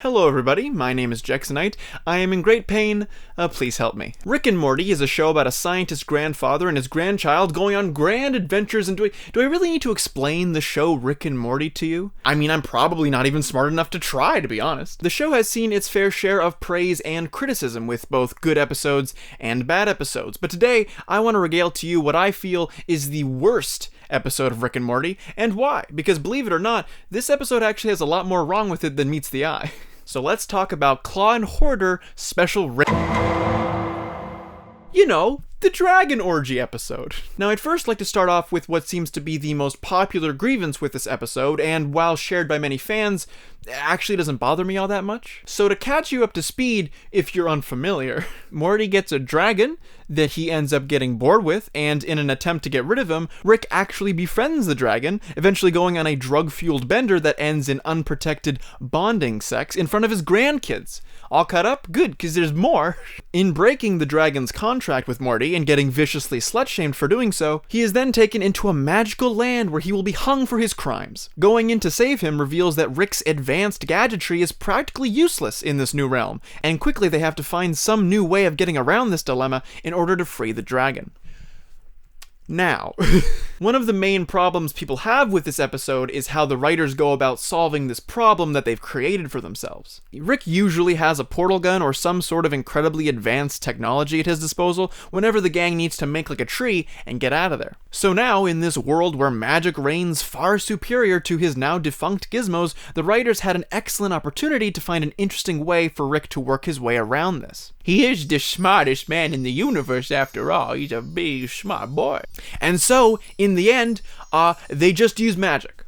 Hello everybody, my name is Jacksonite. I am in great pain, please help me. Rick and Morty is a show about a scientist's grandfather and his grandchild going on grand adventures, and do I really need to explain the show Rick and Morty to you? I mean, I'm probably not even smart enough to try, to be honest. The show has seen its fair share of praise and criticism, with both good episodes and bad episodes, but today I want to regale to you what I feel is the worst episode of Rick and Morty, and why. Because believe it or not, this episode actually has a lot more wrong with it than meets the eye. So let's talk about Claw and Hoarder Special Rick. You know, the Dragon Orgy episode. Now, I'd first like to start off with what seems to be the most popular grievance with this episode, and while shared by many fans, actually doesn't bother me all that much. So to catch you up to speed, if you're unfamiliar, Morty gets a dragon that he ends up getting bored with, and in an attempt to get rid of him, Rick actually befriends the dragon, eventually going on a drug-fueled bender that ends in unprotected bonding sex in front of his grandkids. All cut up? Good, because there's more. In breaking the dragon's contract with Morty and getting viciously slut-shamed for doing so, he is then taken into a magical land where he will be hung for his crimes. Going in to save him reveals that Rick's advanced gadgetry is practically useless in this new realm, and quickly they have to find some new way of getting around this dilemma in order to free the dragon. Now, one of the main problems people have with this episode is how the writers go about solving this problem that they've created for themselves. Rick usually has a portal gun or some sort of incredibly advanced technology at his disposal whenever the gang needs to make like a tree and get out of there. So now, in this world where magic reigns far superior to his now defunct gizmos, the writers had an excellent opportunity to find an interesting way for Rick to work his way around this. He is the smartest man in the universe after all. He's a big smart boy. And so, in the end, they just use magic.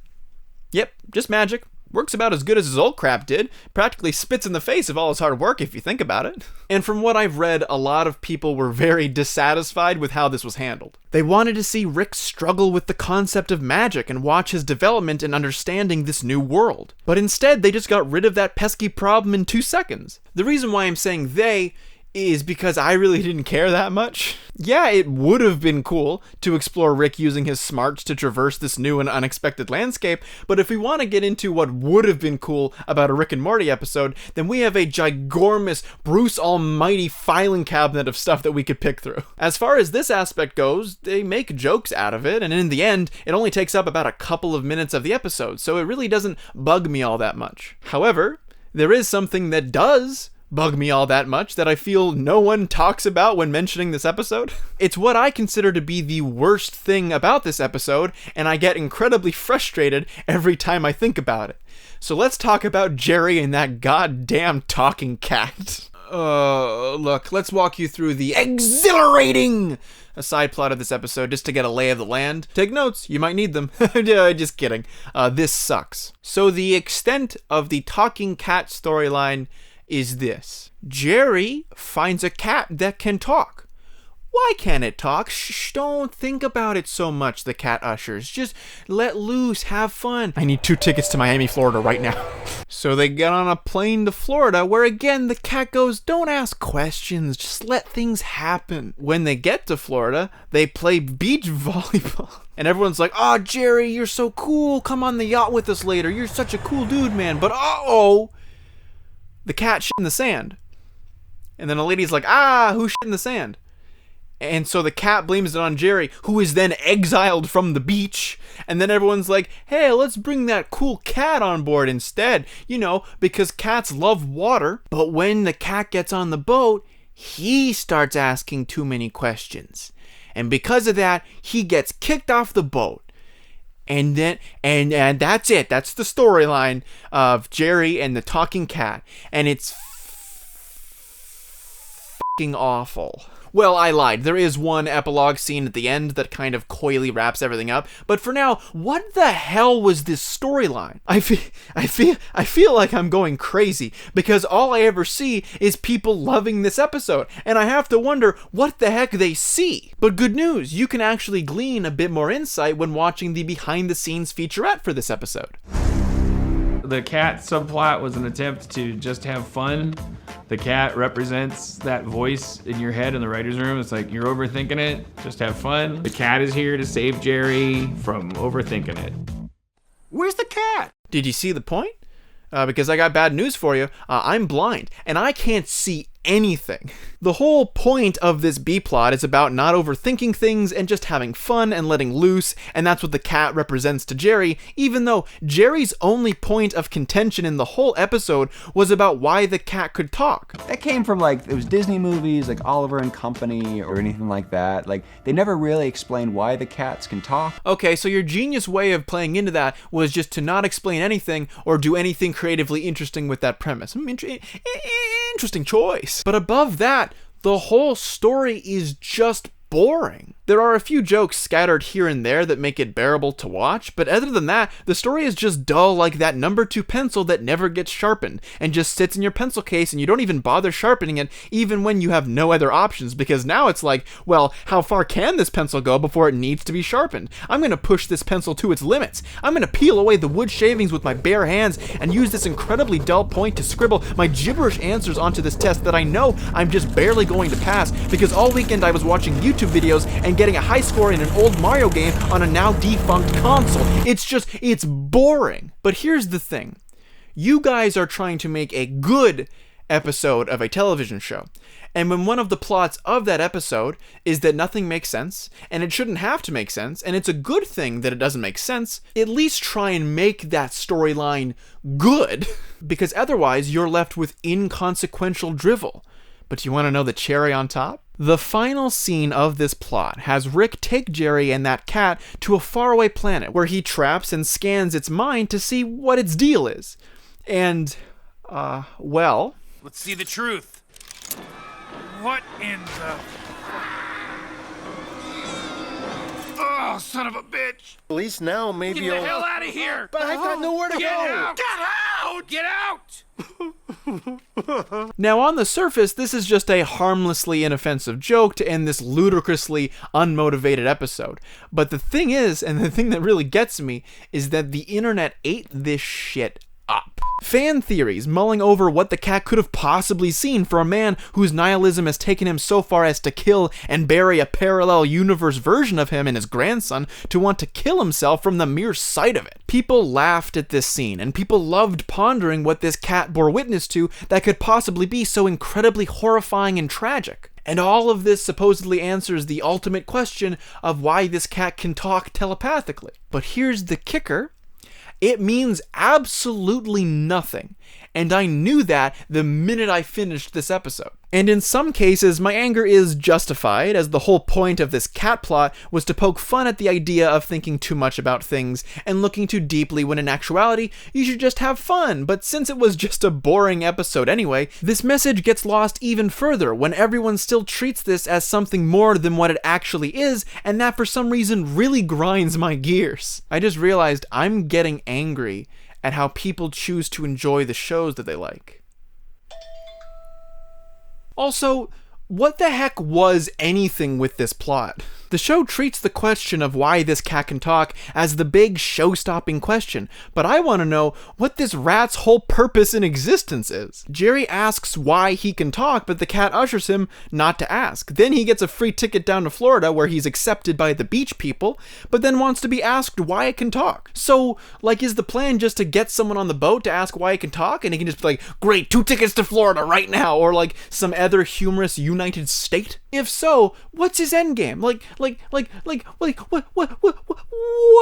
Yep, just magic. Works about as good as his old crap did. Practically spits in the face of all his hard work if you think about it. And from what I've read, a lot of people were very dissatisfied with how this was handled. They wanted to see Rick struggle with the concept of magic and watch his development in understanding this new world. But instead, they just got rid of that pesky problem in 2 seconds. The reason why I'm saying they is because I really didn't care that much. Yeah, it would have been cool to explore Rick using his smarts to traverse this new and unexpected landscape, but if we want to get into what would have been cool about a Rick and Morty episode, then we have a gigormous Bruce Almighty filing cabinet of stuff that we could pick through. As far as this aspect goes, they make jokes out of it, and in the end, it only takes up about a couple of minutes of the episode, so it really doesn't bug me all that much. However, there is something that does bug me all that much that I feel no one talks about when mentioning this episode. It's what I consider to be the worst thing about this episode, and I get incredibly frustrated every time I think about it. So let's talk about Jerry and that goddamn talking cat. Look, let's walk you through the exhilarating side plot of this episode just to get a lay of the land. Take notes, you might need them. Just kidding. This sucks. So the extent of the talking cat storyline is this. Jerry finds a cat that can talk. Why can't it talk? Shh, don't think about it so much, the cat ushers. Just let loose, have fun. I need 2 tickets to Miami, Florida right now. So they get on a plane to Florida, where again the cat goes, don't ask questions, just let things happen. When they get to Florida, they play beach volleyball. And everyone's like, oh, Jerry, you're so cool. Come on the yacht with us later. You're such a cool dude, man. But uh-oh, the cat shit in the sand. And then a lady's like, who shit in the sand? And so the cat blames it on Jerry, who is then exiled from the beach. And then everyone's like, hey, let's bring that cool cat on board instead. You know, because cats love water. But when the cat gets on the boat, he starts asking too many questions. And because of that, he gets kicked off the boat. And then, and that's it. That's the storyline of Jerry and the talking cat. And it's fucking awful. Well, I lied. There is one epilogue scene at the end that kind of coyly wraps everything up. But for now, what the hell was this storyline? I feel like I'm going crazy because all I ever see is people loving this episode, and I have to wonder what the heck they see. But good news, you can actually glean a bit more insight when watching the behind-the-scenes featurette for this episode. The cat subplot was an attempt to just have fun. The cat represents that voice in your head in the writer's room. It's like, you're overthinking it, just have fun. The cat is here to save Jerry from overthinking it. Where's the cat? Did you see the point? because I got bad news for you. I'm blind, and I can't see anything. The whole point of this B-plot is about not overthinking things and just having fun and letting loose, and that's what the cat represents to Jerry, even though Jerry's only point of contention in the whole episode was about why the cat could talk. That came from it was Disney movies like Oliver and Company or anything like that. They never really explained why the cats can talk. Okay, so your genius way of playing into that was just to not explain anything or do anything creatively interesting with that premise. Interesting choice. But above that, the whole story is just boring. There are a few jokes scattered here and there that make it bearable to watch, but other than that, the story is just dull like that number 2 pencil that never gets sharpened and just sits in your pencil case and you don't even bother sharpening it even when you have no other options, because now it's like, well, how far can this pencil go before it needs to be sharpened? I'm going to push this pencil to its limits. I'm going to peel away the wood shavings with my bare hands and use this incredibly dull point to scribble my gibberish answers onto this test that I know I'm just barely going to pass because all weekend I was watching YouTube videos and getting a high score in an old Mario game on a now defunct console. It's boring. But here's the thing. You guys are trying to make a good episode of a television show. And when one of the plots of that episode is that nothing makes sense, and it shouldn't have to make sense, and it's a good thing that it doesn't make sense, at least try and make that storyline good, because otherwise you're left with inconsequential drivel. But you want to know the cherry on top? The final scene of this plot has Rick take Jerry and that cat to a faraway planet where he traps and scans its mind to see what its deal is. And, well... Let's see the truth. What in the... Oh, son of a bitch! At least now maybe Get the hell out of here! But I've got nowhere to Get go! out! Get out! Get out! Now, on the surface, this is just a harmlessly inoffensive joke to end this ludicrously unmotivated episode. But the thing is, and the thing that really gets me, is that the internet ate this shit up. Fan theories mulling over what the cat could have possibly seen for a man whose nihilism has taken him so far as to kill and bury a parallel universe version of him and his grandson to want to kill himself from the mere sight of it. People laughed at this scene, and people loved pondering what this cat bore witness to that could possibly be so incredibly horrifying and tragic. And all of this supposedly answers the ultimate question of why this cat can talk telepathically. But here's the kicker. It means absolutely nothing, and I knew that the minute I finished this episode. And in some cases, my anger is justified, as the whole point of this cat plot was to poke fun at the idea of thinking too much about things and looking too deeply when in actuality, you should just have fun. But since it was just a boring episode anyway, this message gets lost even further when everyone still treats this as something more than what it actually is, and that for some reason really grinds my gears. I just realized I'm getting angry at how people choose to enjoy the shows that they like. Also, what the heck was anything with this plot? The show treats the question of why this cat can talk as the big show-stopping question, but I want to know what this rat's whole purpose in existence is. Jerry asks why he can talk, but the cat ushers him not to ask. Then he gets a free ticket down to Florida where he's accepted by the beach people, but then wants to be asked why it can talk. So, is the plan just to get someone on the boat to ask why it can talk, and he can just be like, great, 2 tickets to Florida right now, or some other humorous United State? If so, what's his endgame? What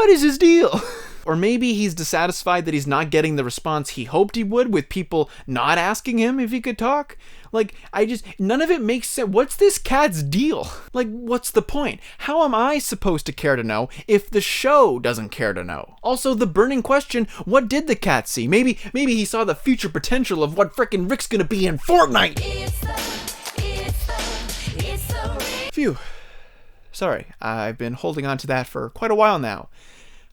is his deal? Or maybe he's dissatisfied that he's not getting the response he hoped he would with people not asking him if he could talk. None of it makes sense. What's this cat's deal? What's the point? How am I supposed to care to know if the show doesn't care to know? Also, the burning question, what did the cat see? Maybe he saw the future potential of what frickin' Rick's gonna be in Fortnite. Phew. Sorry, I've been holding on to that for quite a while now.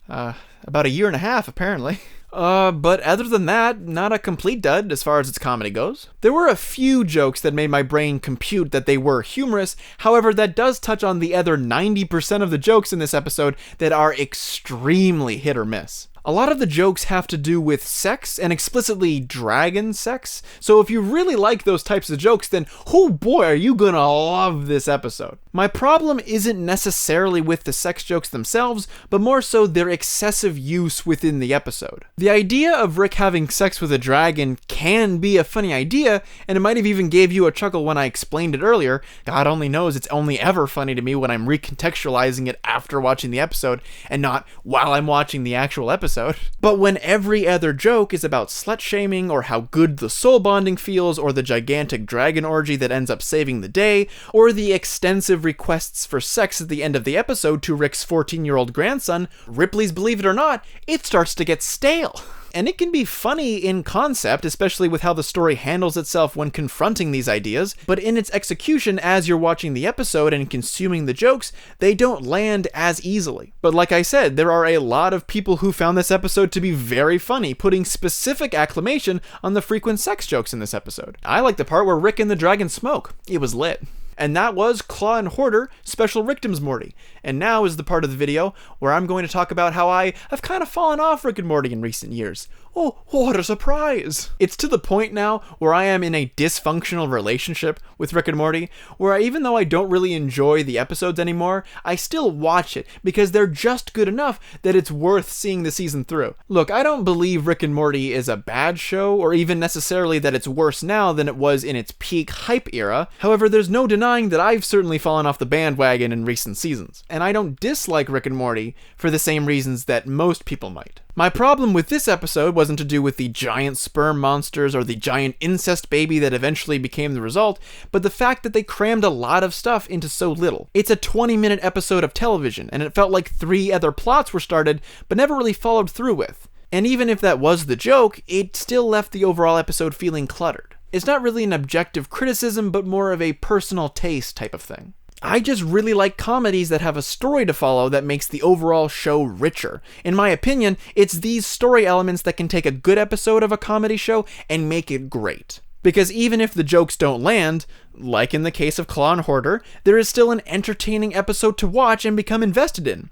About a year and a half, apparently. But other than that, not a complete dud as far as its comedy goes. There were a few jokes that made my brain compute that they were humorous, however, that does touch on the other 90% of the jokes in this episode that are extremely hit or miss. A lot of the jokes have to do with sex, and explicitly dragon sex, so if you really like those types of jokes, then oh boy are you gonna love this episode. My problem isn't necessarily with the sex jokes themselves, but more so their excessive use within the episode. The idea of Rick having sex with a dragon can be a funny idea, and it might have even gave you a chuckle when I explained it earlier. God only knows it's only ever funny to me when I'm recontextualizing it after watching the episode, and not while I'm watching the actual episode. But when every other joke is about slut-shaming, or how good the soul bonding feels, or the gigantic dragon orgy that ends up saving the day, or the extensive requests for sex at the end of the episode to Rick's 14-year-old grandson, Ripley's Believe It or Not, it starts to get stale. And it can be funny in concept, especially with how the story handles itself when confronting these ideas, but in its execution as you're watching the episode and consuming the jokes, they don't land as easily. But like I said, there are a lot of people who found this episode to be very funny, putting specific acclamation on the frequent sex jokes in this episode. I like the part where Rick and the dragon smoke. It was lit. And that was Claw and Hoarder Special Rickdoms Morty. And now is the part of the video where I'm going to talk about how I have kind of fallen off Rick and Morty in recent years. Oh, what a surprise! It's to the point now where I am in a dysfunctional relationship with Rick and Morty, where even though I don't really enjoy the episodes anymore, I still watch it because they're just good enough that it's worth seeing the season through. Look, I don't believe Rick and Morty is a bad show, or even necessarily that it's worse now than it was in its peak hype era. However, there's no denying that I've certainly fallen off the bandwagon in recent seasons, and I don't dislike Rick and Morty for the same reasons that most people might. My problem with this episode wasn't to do with the giant sperm monsters or the giant incest baby that eventually became the result, but the fact that they crammed a lot of stuff into so little. It's a 20-minute episode of television, and it felt like 3 other plots were started, but never really followed through with. And even if that was the joke, it still left the overall episode feeling cluttered. It's not really an objective criticism, but more of a personal taste type of thing. I just really like comedies that have a story to follow that makes the overall show richer. In my opinion, it's these story elements that can take a good episode of a comedy show and make it great. Because even if the jokes don't land, like in the case of Claw and Hoarder, there is still an entertaining episode to watch and become invested in.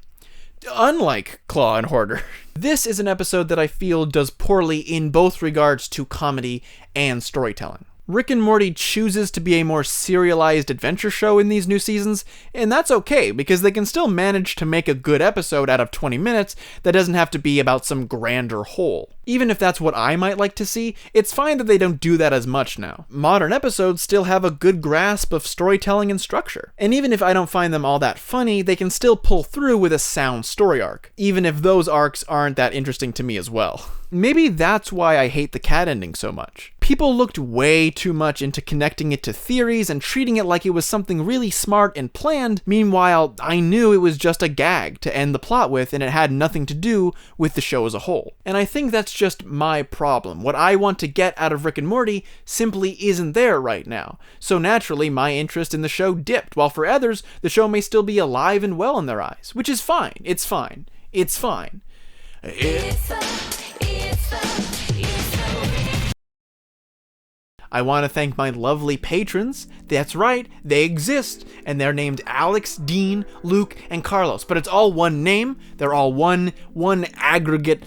Unlike Claw and Hoarder. This is an episode that I feel does poorly in both regards to comedy and storytelling. Rick and Morty chooses to be a more serialized adventure show in these new seasons, and that's okay, because they can still manage to make a good episode out of 20 minutes that doesn't have to be about some grander whole. Even if that's what I might like to see, it's fine that they don't do that as much now. Modern episodes still have a good grasp of storytelling and structure, and even if I don't find them all that funny, they can still pull through with a sound story arc, even if those arcs aren't that interesting to me as well. Maybe that's why I hate the cat ending so much. People looked way too much into connecting it to theories and treating it like it was something really smart and planned. Meanwhile, I knew it was just a gag to end the plot with, and it had nothing to do with the show as a whole. And I think that's just my problem. What I want to get out of Rick and Morty simply isn't there right now. So naturally, my interest in the show dipped, while for others, the show may still be alive and well in their eyes, which is fine. It's fine. It's fine. I want to thank my lovely patrons. That's right, they exist, and they're named Alex, Dean, Luke, and Carlos. But it's all one name. They're all one aggregate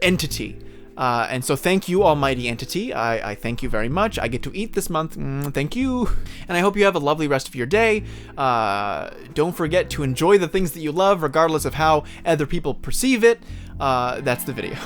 entity. And so thank you, almighty entity. I thank you very much. I get to eat this month. Thank you. And I hope you have a lovely rest of your day. Don't forget to enjoy the things that you love, regardless of how other people perceive it. That's the video.